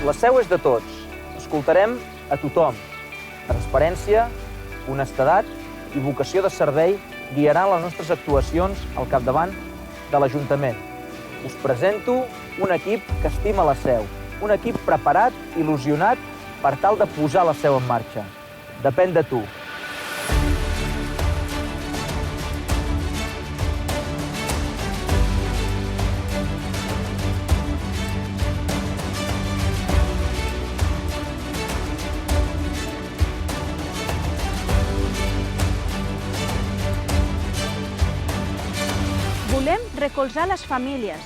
La seu és de tots. Escoltarem a tothom. Transparència, honestedat i vocació de servei guiaran les nostres actuacions al capdavant de l'Ajuntament. Us presento un equip que estima la seu, un equip preparat, il·lusionat, per tal de posar la seu en marxa. Depèn de tu. Volem recolzar les famílies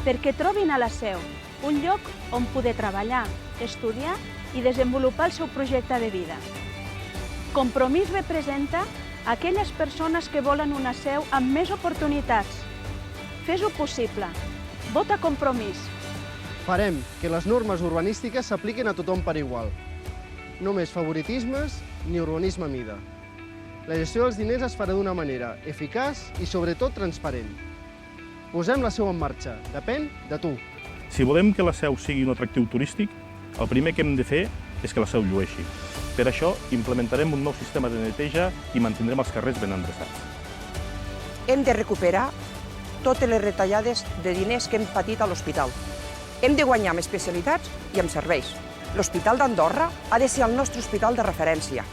perquè trobin a la seu un lloc on poder treballar, estudiar i desenvolupar el seu projecte de vida. Compromís representa aquelles persones que volen una seu amb més oportunitats. Fes-ho possible. Vota Compromís. Farem que les normes urbanístiques s'apliquin a tothom per igual. No més favoritismes ni urbanisme a mida. La gestió dels diners es farà d'una manera eficaç i, sobretot, transparent. Posem la seu en marxa. Depèn de tu. Si volem que la seu sigui un atractiu turístic, el primer que hem de fer és que la seu llueixi. Per això, implementarem un nou sistema de neteja i mantindrem els carrers ben endreçats. Hem de recuperar totes les retallades de diners que hem patit a l'hospital. Hem de guanyar amb especialitats i amb serveis. L'Hospital d'Andorra ha de ser el nostre hospital de referència.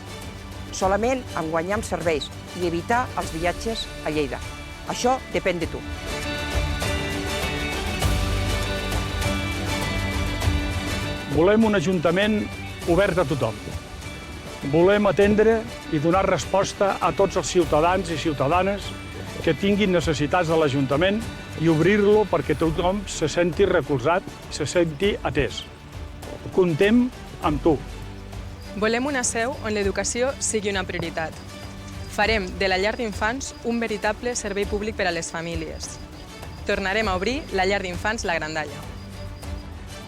Solament en guanyar amb serveis i evitar els viatges a Lleida. Això depèn de tu. Volem un ajuntament obert a tothom. Volem atendre i donar resposta a tots els ciutadans i ciutadanes que tinguin necessitats de l'Ajuntament i obrir-lo perquè tothom se senti recolzat, se senti atès. Comptem amb tu. Volem una seu on l'educació sigui una prioritat. Farem de la llar d'infants un veritable servei públic per a les famílies. Tornarem a obrir la llar d'infants La Grandalla.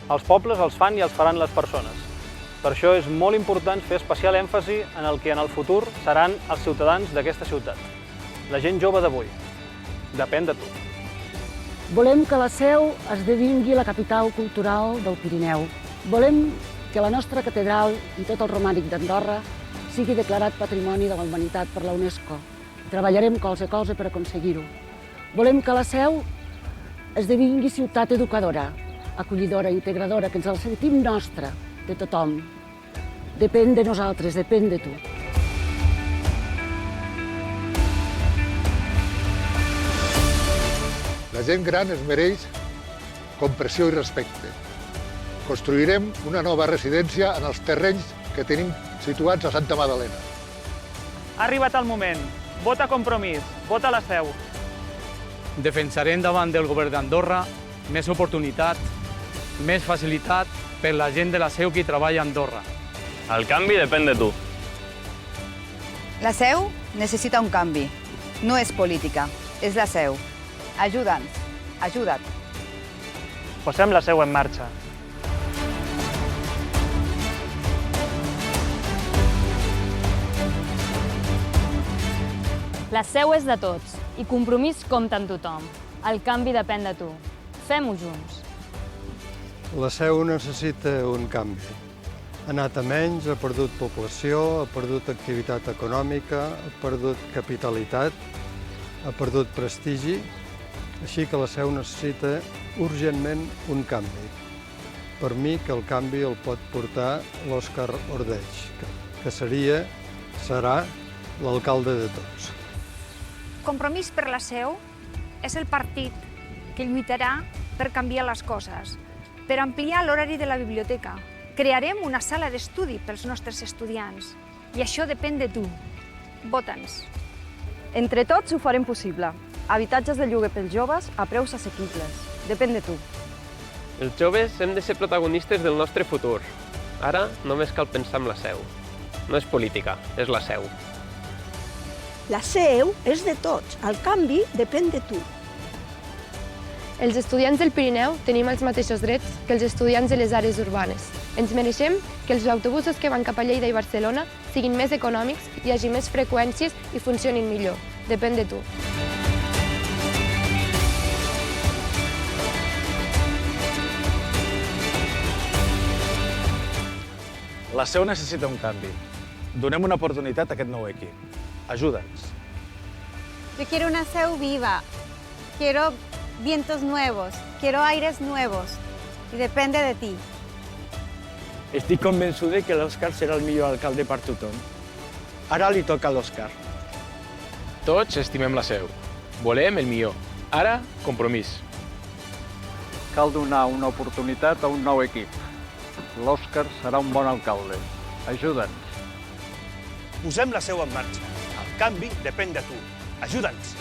Els pobles els fan i els faran les persones. Per això és molt important fer especial èmfasi en el que en el futur seran els ciutadans d'aquesta ciutat. La gent jove d'avui. Depèn de tu. Volem que la Seu esdevingui la capital cultural del Pirineu. Volem que la nostra catedral i tot el romànic d'Andorra sigui declarat Patrimoni de la Humanitat per la UNESCO. Treballarem colze a colze per aconseguir-ho. Volem que la Seu esdevingui ciutat educadora, acollidora, integradora, que ens el sentim nostra, de tothom. Depèn de nosaltres, depèn de tu. La gent gran es mereix comprensió i respecte. Construirem una nova residència en els terrenys que tenim situats a Santa Madalena. Ha arribat el moment. Vota Compromís. Vota la Seu. Defensarem davant del govern d'Andorra més oportunitat, més facilitat per la gent de la Seu que treballa a Andorra. El canvi depèn de tu. La Seu necessita un canvi. No és política, és la Seu. Ajuda'ns, ajuda't. Posem la Seu en marxa. La Seu és de tots i Compromís compta amb tothom. El canvi depèn de tu. Fem-ho junts. La Seu necessita un canvi. Ha anat a menys, ha perdut població, ha perdut activitat econòmica, ha perdut capitalitat, ha perdut prestigi, així que la Seu necessita urgentment un canvi. Per mi que el canvi el pot portar l'Òscar Ordeig, que serà l'alcalde de tots. Compromís per la Seu és el partit que lluitarà per canviar les coses, per ampliar l'horari de la biblioteca. Crearem una sala d'estudi pels nostres estudiants i això depèn de tu. Vota'ns. Entre tots ho farem possible. Habitatges de lloguer pels joves a preus assequibles. Depèn de tu. Els joves hem de ser protagonistes del nostre futur. Ara només cal pensar en la Seu. No és política, és la Seu. La Seu és de tots. El canvi depèn de tu. Els estudiants del Pirineu tenim els mateixos drets que els estudiants de les àrees urbanes. Ens mereixem que els autobusos que van cap a Lleida i Barcelona siguin més econòmics, hi hagi més freqüències i funcionin millor. Depèn de tu. La Seu necessita un canvi. Donem una oportunitat a aquest nou equip. Ajuda'ns. Yo quiero una Seu viva. Quiero vientos nuevos. Quiero aires nuevos. Y depende de ti. Estic convençuda que l'Òscar serà el millor alcalde per tothom. Ara li toca a l'Òscar. Tots estimem la Seu. Volem el millor. Ara, Compromís. Cal donar una oportunitat a un nou equip. L'Òscar serà un bon alcalde. Ajuda'ns. Posem la Seu en marxa. El canvi depèn de tu. Ajuda'ns.